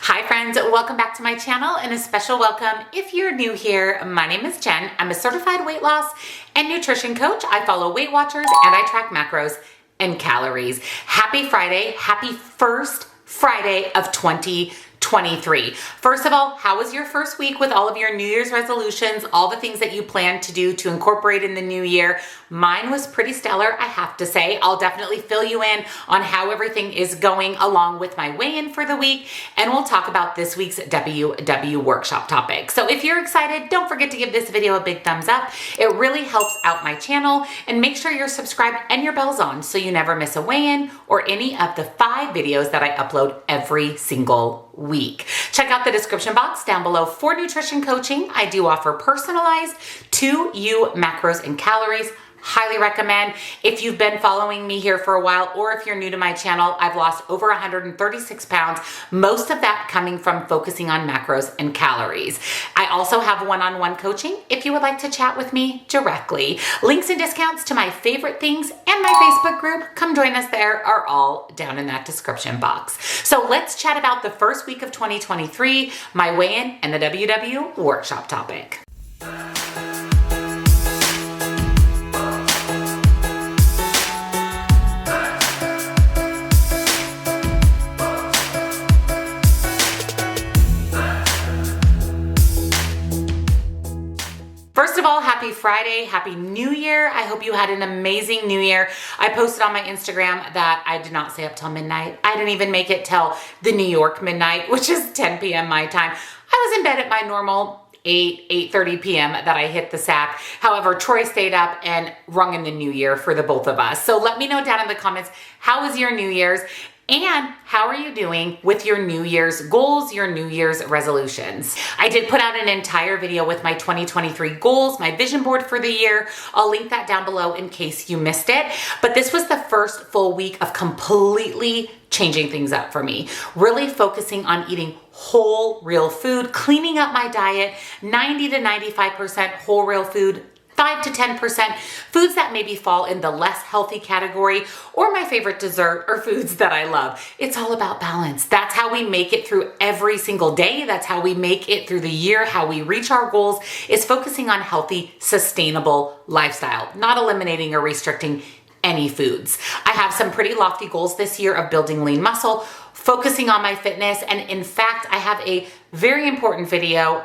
Hi friends, welcome back to my channel and a special welcome if you're new here. My name is Jen. I'm a certified weight loss and nutrition coach. I follow Weight Watchers and I track macros and calories. Happy Friday. Happy first Friday of 2023. First of all, how was your first week with all of your New Year's resolutions, all the things that you plan to do to incorporate in the new year? Mine was pretty stellar, I have to say. I'll definitely fill you in on how everything is going along with my weigh-in for the week, and we'll talk about this week's WW workshop topic. So if you're excited, don't forget to give this video a big thumbs up. It really helps out my channel, and make sure you're subscribed and your bell's on so you never miss a weigh-in or any of the 5 videos that I upload every single week. Check out the description box down below for nutrition coaching. I do offer personalized to you macros and calories. Highly recommend. If you've been following me here for a while, or if you're new to my channel, I've lost over 136 pounds, most of that coming from focusing on macros and calories. I also have one-on-one coaching if you would like to chat with me directly. Links and discounts to my favorite things and my Facebook group, come join us there, are all down in that description box. So let's chat about the first week of 2023, my weigh-in, and the WW workshop topic. First of all, happy Friday, happy New Year. I hope you had an amazing New Year. I posted on my Instagram that I did not stay up till midnight. I didn't even make it till the New York midnight, which is 10 p.m. my time. I was in bed at my normal 8:30 p.m. that I hit the sack. However, Troy stayed up and rung in the new year for the both of us. So let me know down in the comments, how was your New Year's? And how are you doing with your New Year's goals, your New Year's resolutions? I did put out an entire video with my 2023 goals, my vision board for the year. I'll link that down below in case you missed it. But this was the first full week of completely changing things up for me. Really focusing on eating whole, real food, cleaning up my diet, 90 to 95% whole, real food, 5 to 10% foods that maybe fall in the less healthy category, or my favorite dessert or foods that I love. It's all about balance. That's how we make it through every single day. That's how we make it through the year. How we reach our goals is focusing on healthy, sustainable lifestyle, not eliminating or restricting any foods. I have some pretty lofty goals this year of building lean muscle, focusing on my fitness, and in fact, I have a very important video,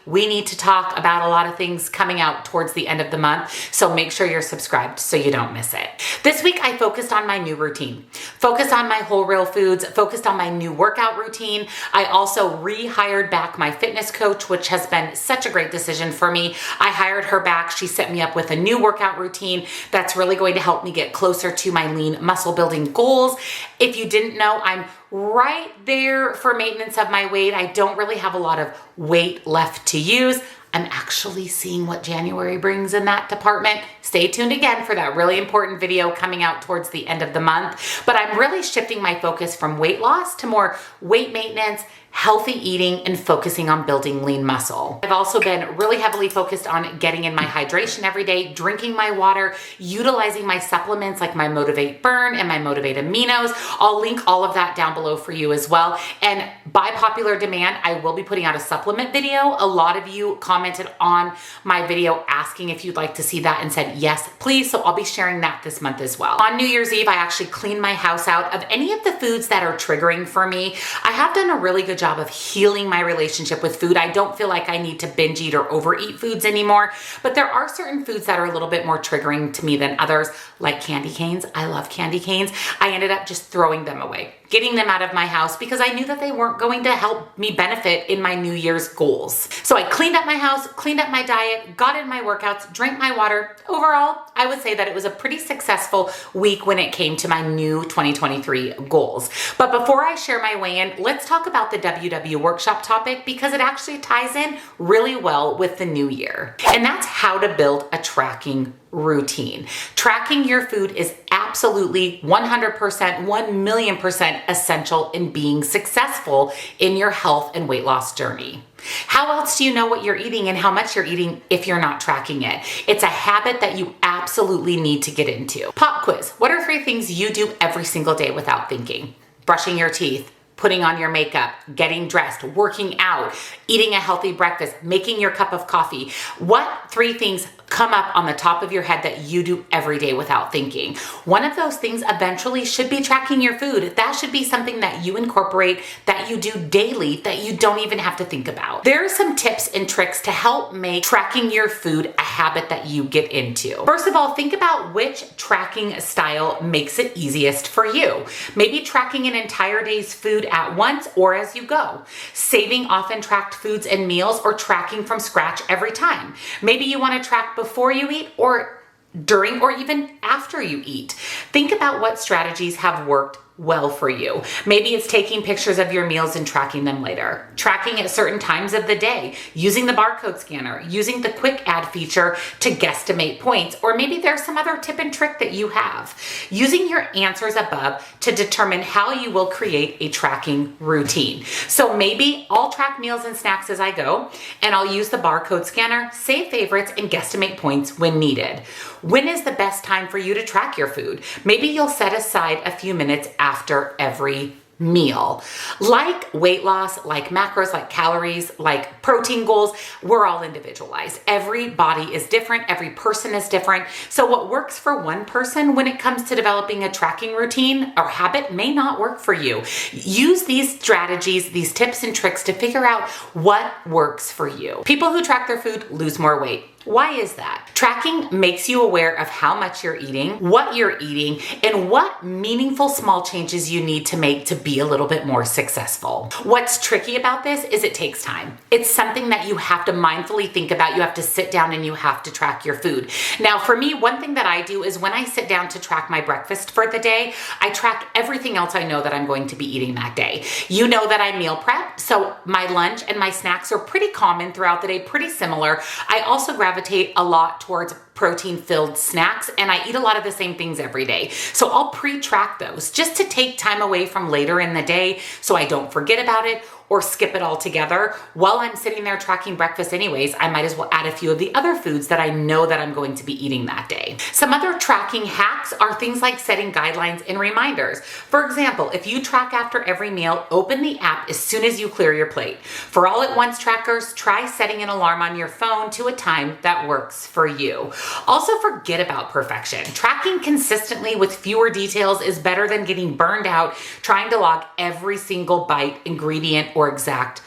we need to talk about a lot of things coming out towards the end of the month. So make sure you're subscribed so you don't miss it. This week, I focused on my new routine, focused on my whole real foods, focused on my new workout routine. I also rehired back my fitness coach, which has been such a great decision for me. I hired her back. She set me up with a new workout routine that's really going to help me get closer to my lean muscle building goals. If you didn't know, I'm right there for maintenance of my weight. I don't really have a lot of weight left to use. I'm actually seeing what January brings in that department. Stay tuned again for that really important video coming out towards the end of the month. But I'm really shifting my focus from weight loss to more weight maintenance, healthy eating, and focusing on building lean muscle. I've also been really heavily focused on getting in my hydration every day, drinking my water, utilizing my supplements like my Motivate Burn and my Motivate Aminos. I'll link all of that down below for you as well. And by popular demand, I will be putting out a supplement video. A lot of you commented on my video asking if you'd like to see that and said, yes, please. So I'll be sharing that this month as well. On New Year's Eve, I actually cleaned my house out of any of the foods that are triggering for me. I have done a really good job of healing my relationship with food. I don't feel like I need to binge eat or overeat foods anymore, but there are certain foods that are a little bit more triggering to me than others, like candy canes. I love candy canes. I ended up just throwing them away, getting them out of my house because I knew that they weren't going to help me benefit in my New Year's goals. So I cleaned up my house, cleaned up my diet, got in my workouts, drank my water. Overall, I would say that it was a pretty successful week when it came to my new 2023 goals. But before I share my weigh-in, let's talk about the WW workshop topic because it actually ties in really well with the new year. And that's how to build a tracking routine. Tracking your food is absolutely 100%, 1,000,000% essential in being successful in your health and weight loss journey. How else do you know what you're eating and how much you're eating if you're not tracking it? It's a habit that you absolutely need to get into. Pop quiz. What are 3 things you do every single day without thinking? Brushing your teeth, putting on your makeup, getting dressed, working out, eating a healthy breakfast, making your cup of coffee. What 3 things come up on the top of your head that you do every day without thinking? One of those things eventually should be tracking your food. That should be something that you incorporate, that you do daily, that you don't even have to think about. There are some tips and tricks to help make tracking your food a habit that you get into. First of all, think about which tracking style makes it easiest for you. Maybe tracking an entire day's food at once or as you go. Saving often tracked foods and meals, or tracking from scratch every time. Maybe you want to track before you eat, or during, or even after you eat. Think about what strategies have worked well for you. Maybe it's taking pictures of your meals and tracking them later. Tracking at certain times of the day, using the barcode scanner, using the quick add feature to guesstimate points, or maybe there's some other tip and trick that you have. Using your answers above to determine how you will create a tracking routine. So maybe I'll track meals and snacks as I go, and I'll use the barcode scanner, save favorites, and guesstimate points when needed. When is the best time for you to track your food? Maybe you'll set aside a few minutes after every meal. Like weight loss, like macros, like calories, like protein goals, we're all individualized. Every body is different. Every person is different. So what works for one person when it comes to developing a tracking routine or habit may not work for you. Use these strategies, these tips and tricks to figure out what works for you. People who track their food lose more weight. Why is that? Tracking makes you aware of how much you're eating, what you're eating, and what meaningful small changes you need to make to be a little bit more successful. What's tricky about this is it takes time. It's something that you have to mindfully think about. You have to sit down and you have to track your food. Now, for me, one thing that I do is when I sit down to track my breakfast for the day, I track everything else I know that I'm going to be eating that day. You know that I meal prep, so my lunch and my snacks are pretty common throughout the day, pretty similar. I also gravitate a lot towards protein-filled snacks, and I eat a lot of the same things every day. So I'll pre-track those just to take time away from later in the day so I don't forget about it or skip it altogether. While I'm sitting there tracking breakfast anyways, I might as well add a few of the other foods that I know that I'm going to be eating that day. Some other tracking hacks are things like setting guidelines and reminders. For example, if you track after every meal, open the app as soon as you clear your plate. For all at once trackers, try setting an alarm on your phone to a time that works for you. Also, forget about perfection. Tracking consistently with fewer details is better than getting burned out trying to log every single bite, ingredient, or exact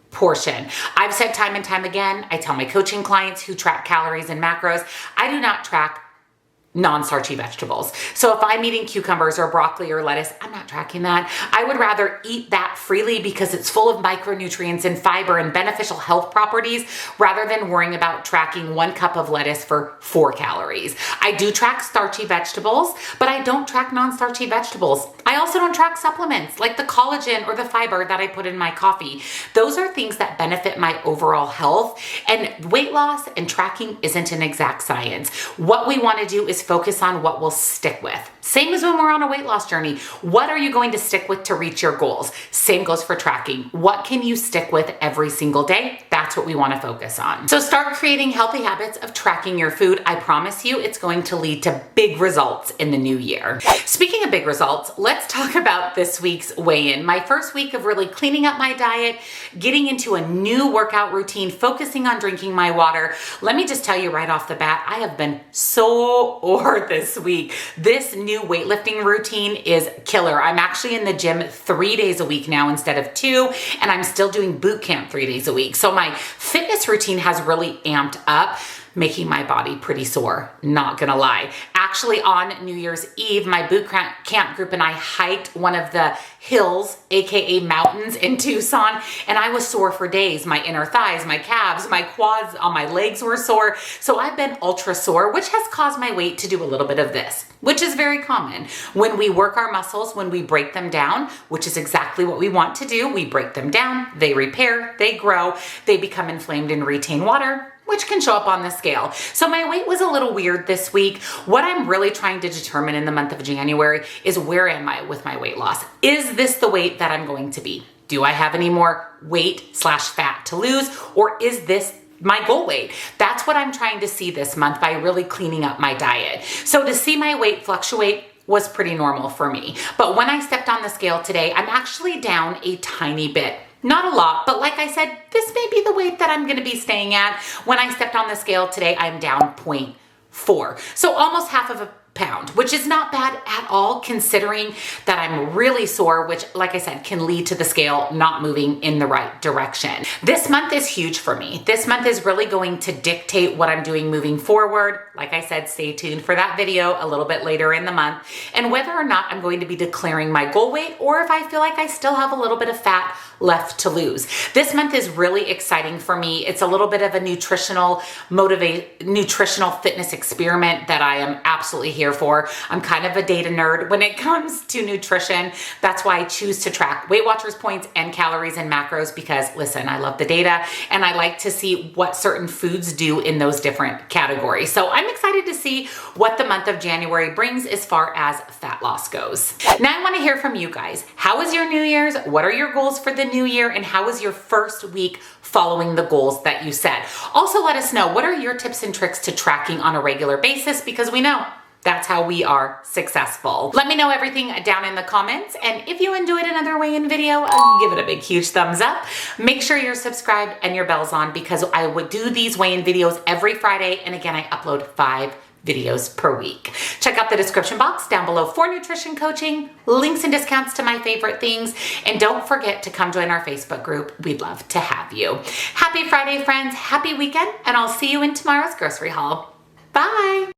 portion. I've said time and time again, I tell my coaching clients who track calories and macros, I do not track non-starchy vegetables. So if I'm eating cucumbers or broccoli or lettuce, I'm not tracking that. I would rather eat that freely because it's full of micronutrients and fiber and beneficial health properties rather than worrying about tracking 1 cup of lettuce for 4 calories. I do track starchy vegetables, but I don't track non-starchy vegetables. I also don't track supplements like the collagen or the fiber that I put in my coffee. Those are things that benefit my overall health, and weight loss and tracking isn't an exact science. What we want to do is focus on what we'll stick with. Same as when we're on a weight loss journey. What are you going to stick with to reach your goals? Same goes for tracking. What can you stick with every single day? That's what we want to focus on. So start creating healthy habits of tracking your food. I promise you it's going to lead to big results in the new year. Speaking of big results, let's talk about this week's weigh-in. My first week of really cleaning up my diet, getting into a new workout routine, focusing on drinking my water. Let me just tell you right off the bat, I have been so this week. This new weightlifting routine is killer. I'm actually in the gym 3 days a week now instead of 2, and I'm still doing boot camp 3 days a week. So my fitness routine has really amped up, making my body pretty sore, not gonna lie. Actually, on New Year's Eve, my boot camp group and I hiked one of the hills, AKA mountains, in Tucson, and I was sore for days. My inner thighs, my calves, my quads, all my legs were sore. So I've been ultra sore, which has caused my weight to do a little bit of this, which is very common. When we work our muscles, when we break them down, which is exactly what we want to do, we break them down, they repair, they grow, they become inflamed and retain water, which can show up on the scale. So my weight was a little weird this week. What I'm really trying to determine in the month of January is, where am I with my weight loss? Is this the weight that I'm going to be? Do I have any more weight/fat to lose, or is this my goal weight? That's what I'm trying to see this month by really cleaning up my diet. So to see my weight fluctuate, was pretty normal for me. But when I stepped on the scale today, I'm actually down a tiny bit. Not a lot, but like I said, this may be the weight that I'm gonna be staying at. When I stepped on the scale today, I'm down 0.4. So almost half of a pound, which is not bad at all considering that I'm really sore, which like I said, can lead to the scale not moving in the right direction. This month is huge for me. This month is really going to dictate what I'm doing moving forward. Like I said, stay tuned for that video a little bit later in the month, and whether or not I'm going to be declaring my goal weight or if I feel like I still have a little bit of fat left to lose. This month is really exciting for me. It's a little bit of a nutritional fitness experiment that I am absolutely here for. I'm kind of a data nerd when it comes to nutrition. That's why I choose to track Weight Watchers points and calories and macros because listen, I love the data and I like to see what certain foods do in those different categories. So I'm excited to see what the month of January brings as far as fat loss goes. Now I want to hear from you guys. How was your New Year's? What are your goals for the new year? And how was your first week following the goals that you set? Also, let us know, what are your tips and tricks to tracking on a regular basis? Because we know that's how we are successful. Let me know everything down in the comments. And if you enjoyed another weigh-in video, give it a big, huge thumbs up. Make sure you're subscribed and your bell's on because I would do these weigh-in videos every Friday. And again, I upload 5 videos per week. Check out the description box down below for nutrition coaching, links and discounts to my favorite things. And don't forget to come join our Facebook group. We'd love to have you. Happy Friday, friends. Happy weekend. And I'll see you in tomorrow's grocery haul. Bye.